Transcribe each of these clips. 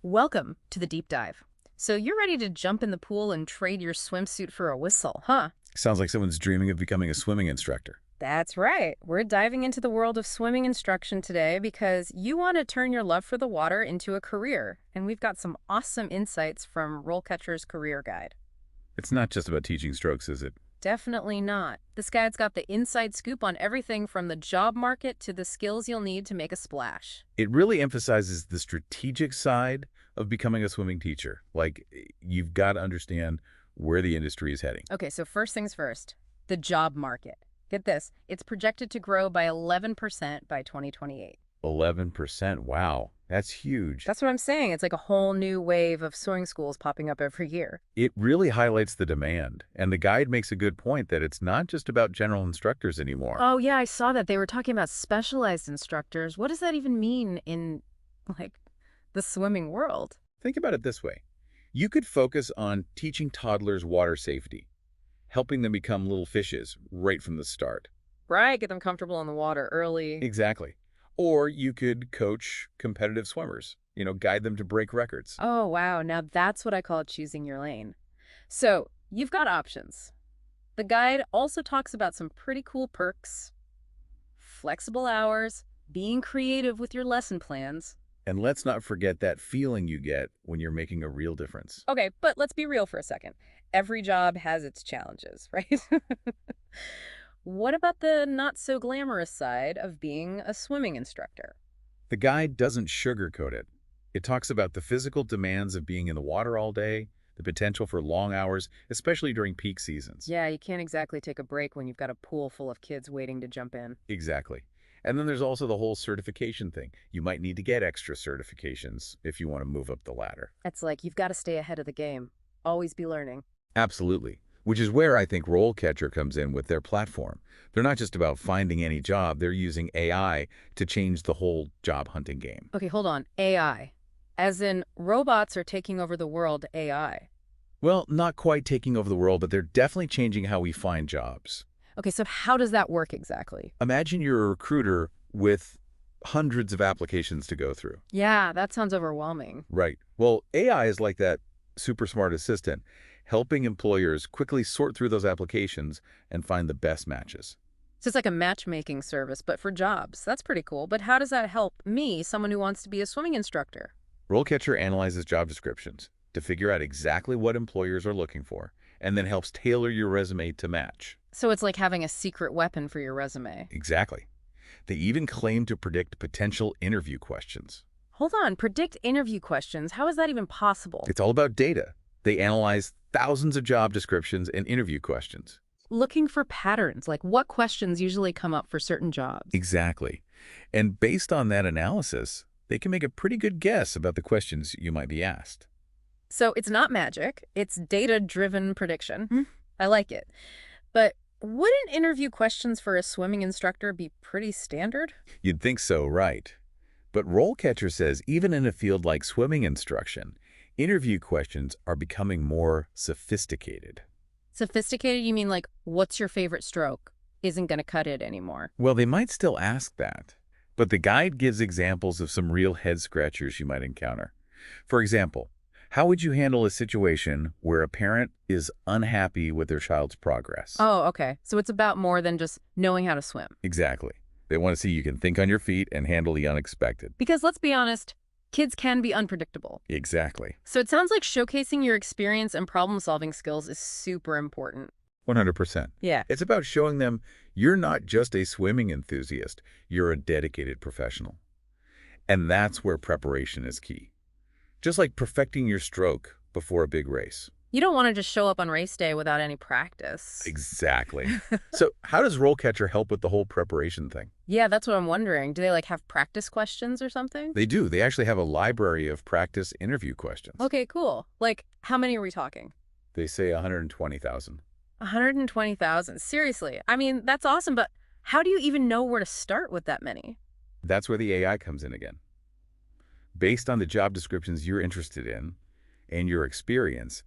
Welcome to the deep dive. So you're ready to jump in the pool and trade your swimsuit for a whistle, huh? Sounds like someone's dreaming of becoming a swimming instructor. That's right. We're diving into the world of swimming instruction today because you want to turn your love for the water into a career. And we've got some awesome insights from RoleCatcher's career guide. It's not just about teaching strokes, is it? Definitely not. This guide's got the inside scoop on everything from the job market to the skills you'll need to make a splash. It really emphasizes the strategic side of becoming a swimming teacher. Like, you've got to understand where the industry is heading. Okay, so first things first, the job market. Get this, it's projected to grow by 11% by 2028. 11%. Wow, that's huge. That's what I'm saying. It's like a whole new wave of swimming schools popping up every year. It really highlights the demand. And the guide makes a good point that it's not just about general instructors anymore. Oh, yeah, I saw that. They were talking about specialized instructors. What does that even mean in, like, the swimming world? Think about it this way. You could focus on teaching toddlers water safety, helping them become little fishes right from the start. Right, get them comfortable in the water early. Exactly. Or you could coach competitive swimmers, guide them to break records. Oh, wow. Now that's what I call choosing your lane. So you've got options. The guide also talks about some pretty cool perks, flexible hours, being creative with your lesson plans. And let's not forget that feeling you get when you're making a real difference. Okay, but let's be real for a second. Every job has its challenges, right? What about the not-so-glamorous side of being a swimming instructor? The guide doesn't sugarcoat it. It talks about the physical demands of being in the water all day, the potential for long hours, especially during peak seasons. Yeah, you can't exactly take a break when you've got a pool full of kids waiting to jump in. Exactly. And then there's also the whole certification thing. You might need to get extra certifications if you want to move up the ladder. It's like you've got to stay ahead of the game. Always be learning. Absolutely. Which is where I think RoleCatcher comes in with their platform. They're not just about finding any job, they're using AI to change the whole job hunting game. Okay, hold on. AI. As in, robots are taking over the world AI. Well, not quite taking over the world, but they're definitely changing how we find jobs. Okay, so how does that work exactly? Imagine you're a recruiter with hundreds of applications to go through. Yeah, that sounds overwhelming. Right. Well, AI is like that super smart assistant, helping employers quickly sort through those applications and find the best matches. So it's like a matchmaking service, but for jobs. That's pretty cool. But how does that help me, someone who wants to be a swimming instructor? RoleCatcher analyzes job descriptions to figure out exactly what employers are looking for, and then helps tailor your resume to match. So it's like having a secret weapon for your resume. Exactly. They even claim to predict potential interview questions. Hold on, predict interview questions. How is that even possible? It's all about data. They analyze thousands of job descriptions and interview questions. Looking for patterns, like what questions usually come up for certain jobs. Exactly. And based on that analysis, they can make a pretty good guess about the questions you might be asked. So it's not magic, it's data-driven prediction. I like it. But wouldn't interview questions for a swimming instructor be pretty standard? You'd think so, right? But RoleCatcher says even in a field like swimming instruction, interview questions are becoming more sophisticated. Sophisticated, you mean like, what's your favorite stroke? Isn't going to cut it anymore. Well, they might still ask that, but the guide gives examples of some real head-scratchers you might encounter. For example, how would you handle a situation where a parent is unhappy with their child's progress? Oh, okay. So it's about more than just knowing how to swim. Exactly. They want to see you can think on your feet and handle the unexpected. Because let's be honest, kids can be unpredictable. Exactly. So it sounds like showcasing your experience and problem-solving skills is super important. 100%. Yeah. It's about showing them you're not just a swimming enthusiast, you're a dedicated professional. And that's where preparation is key. Just like perfecting your stroke before a big race. You don't want to just show up on race day without any practice. Exactly. So how does RoleCatcher help with the whole preparation thing? Yeah, that's what I'm wondering. Do they like have practice questions or something? They do. They actually have a library of practice interview questions. Okay, cool. Like, how many are we talking? They say 120,000. 120,000. Seriously. I mean, that's awesome, but how do you even know where to start with that many? That's where the AI comes in again. Based on the job descriptions you're interested in and your experience,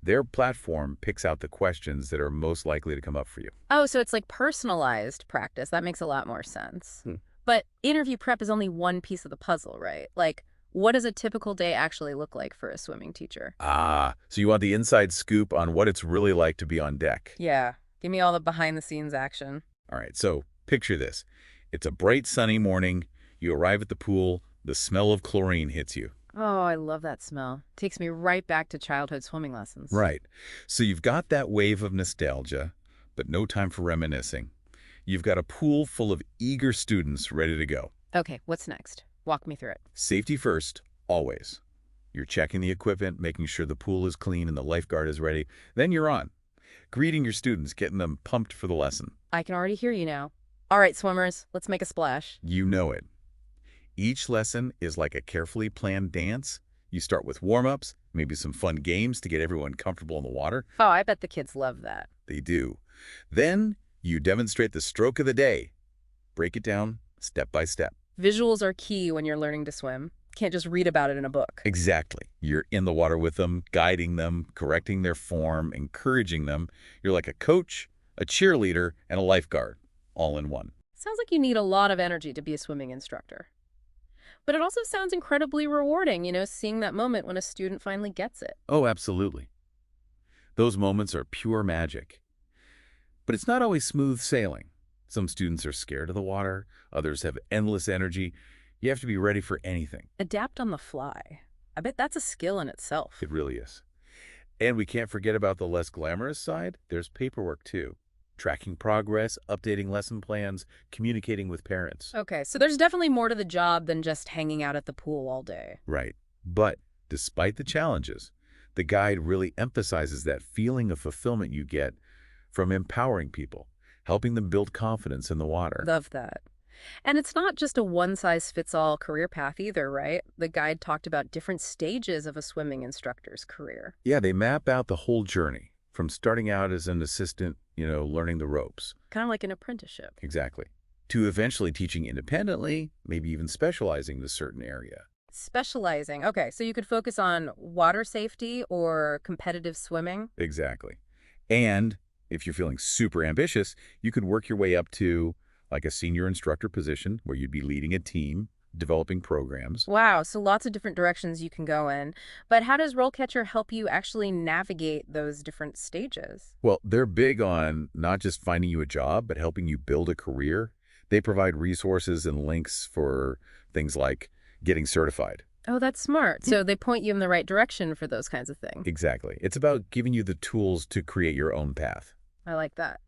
their platform picks out the questions that are most likely to come up for you. Oh, so it's like personalized practice. That makes a lot more sense. But interview prep is only one piece of the puzzle, right? Like, What does a typical day actually look like for a swimming teacher? So you want the inside scoop on what it's really like to be on deck. Yeah, give me all the behind-the-scenes action. All right, so picture this. It's a bright, sunny morning. You arrive at the pool. The smell of chlorine hits you. Oh, I love that smell. Takes me right back to childhood swimming lessons. Right. So you've got that wave of nostalgia, but no time for reminiscing. You've got a pool full of eager students ready to go. Okay, what's next? Walk me through it. Safety first, always. You're checking the equipment, making sure the pool is clean and the lifeguard is ready. Then you're on. Greeting your students, getting them pumped for the lesson. I can already hear you now. All right, swimmers, let's make a splash. You know it. Each lesson is like a carefully planned dance. You start with warm-ups, maybe some fun games to get everyone comfortable in the water. Oh, I bet the kids love that. They do. Then you demonstrate the stroke of the day. Break it down step by step. Visuals are key when you're learning to swim. Can't just read about it in a book. Exactly. You're in the water with them, guiding them, correcting their form, encouraging them. You're like a coach, a cheerleader, and a lifeguard, all in one. Sounds like you need a lot of energy to be a swimming instructor. But it also sounds incredibly rewarding, seeing that moment when a student finally gets it. Oh, absolutely. Those moments are pure magic. But it's not always smooth sailing. Some students are scared of the water. Others have endless energy. You have to be ready for anything. Adapt on the fly. I bet that's a skill in itself. It really is. And we can't forget about the less glamorous side. There's paperwork, too. Tracking progress, updating lesson plans, communicating with parents. Okay, so there's definitely more to the job than just hanging out at the pool all day. Right. But despite the challenges, the guide really emphasizes that feeling of fulfillment you get from empowering people, helping them build confidence in the water. Love that. And it's not just a one-size-fits-all career path either, right? The guide talked about different stages of a swimming instructor's career. Yeah, they map out the whole journey, from starting out as an assistant, learning the ropes. Kind of like an apprenticeship. Exactly. To eventually teaching independently, maybe even specializing in a certain area. Specializing. Okay, so you could focus on water safety or competitive swimming. Exactly. And if you're feeling super ambitious, you could work your way up to like a senior instructor position where you'd be leading a team, developing programs. Wow, so lots of different directions you can go in. But how does RoleCatcher help you actually navigate those different stages? Well, they're big on not just finding you a job, but helping you build a career. They provide resources and links for things like getting certified. Oh, that's smart. So they point you in the right direction for those kinds of things. Exactly. It's about giving you the tools to create your own path. I like that.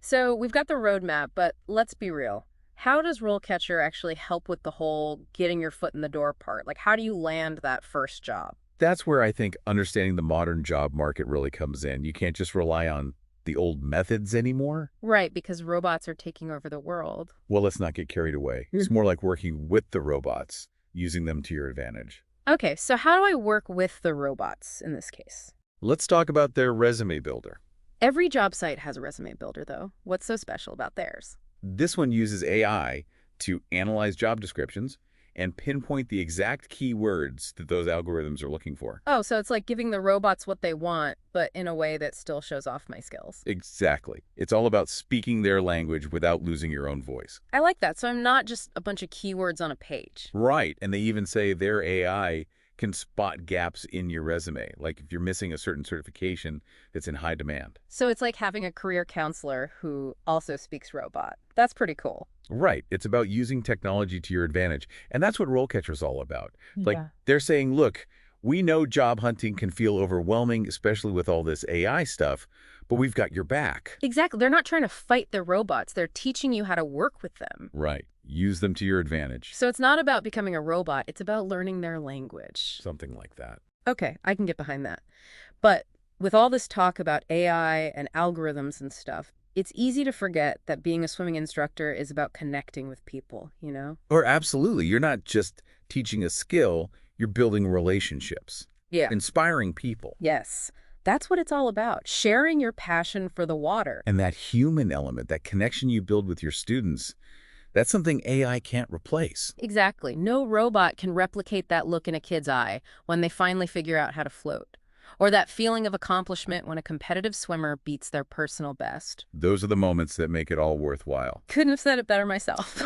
So we've got the roadmap, but let's be real. How does RoleCatcher actually help with the whole getting your foot in the door part? Like, how do you land that first job? That's where I think understanding the modern job market really comes in. You can't just rely on the old methods anymore. Right, because robots are taking over the world. Well, let's not get carried away. It's more like working with the robots, using them to your advantage. Okay, so how do I work with the robots in this case? Let's talk about their resume builder. Every job site has a resume builder, though. What's so special about theirs? This one uses AI to analyze job descriptions and pinpoint the exact keywords that those algorithms are looking for. Oh, so it's like giving the robots what they want, but in a way that still shows off my skills. Exactly. It's all about speaking their language without losing your own voice. I like that. So I'm not just a bunch of keywords on a page. Right. And they even say their AI can spot gaps in your resume, like if you're missing a certain certification that's in high demand. So it's like having a career counselor who also speaks robot. That's pretty cool. Right. It's about using technology to your advantage. And that's what RoleCatcher is all about. Like Yeah. they're saying, look, we know job hunting can feel overwhelming, especially with all this AI stuff, but we've got your back. Exactly. They're not trying to fight the robots. They're teaching you how to work with them. Right. Use them to your advantage. So it's not about becoming a robot. It's about learning their language. Something like that. Okay, I can get behind that. But with all this talk about AI and algorithms and stuff, it's easy to forget that being a swimming instructor is about connecting with people, Or absolutely. You're not just teaching a skill, you're building relationships, Yeah. inspiring people. Yes. That's what it's all about. Sharing your passion for the water. And that human element, that connection you build with your students, that's something AI can't replace. Exactly. No robot can replicate that look in a kid's eye when they finally figure out how to float. Or that feeling of accomplishment when a competitive swimmer beats their personal best. Those are the moments that make it all worthwhile. Couldn't have said it better myself.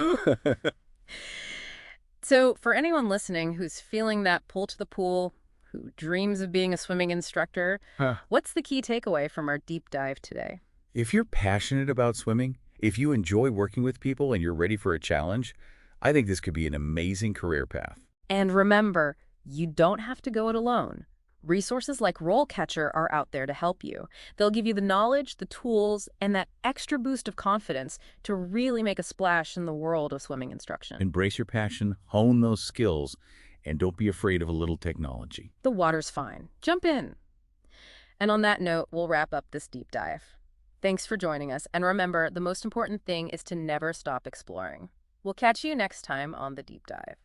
So, for anyone listening who's feeling that pull to the pool, who dreams of being a swimming instructor, Huh. what's the key takeaway from our deep dive today? If you're passionate about swimming, if you enjoy working with people and you're ready for a challenge, I think this could be an amazing career path. And remember, you don't have to go it alone. Resources like RoleCatcher are out there to help you. They'll give you the knowledge, the tools, and that extra boost of confidence to really make a splash in the world of swimming instruction. Embrace your passion, hone those skills, and don't be afraid of a little technology. The water's fine. Jump in. And on that note, we'll wrap up this deep dive. Thanks for joining us, and remember, the most important thing is to never stop exploring. We'll catch you next time on the deep dive.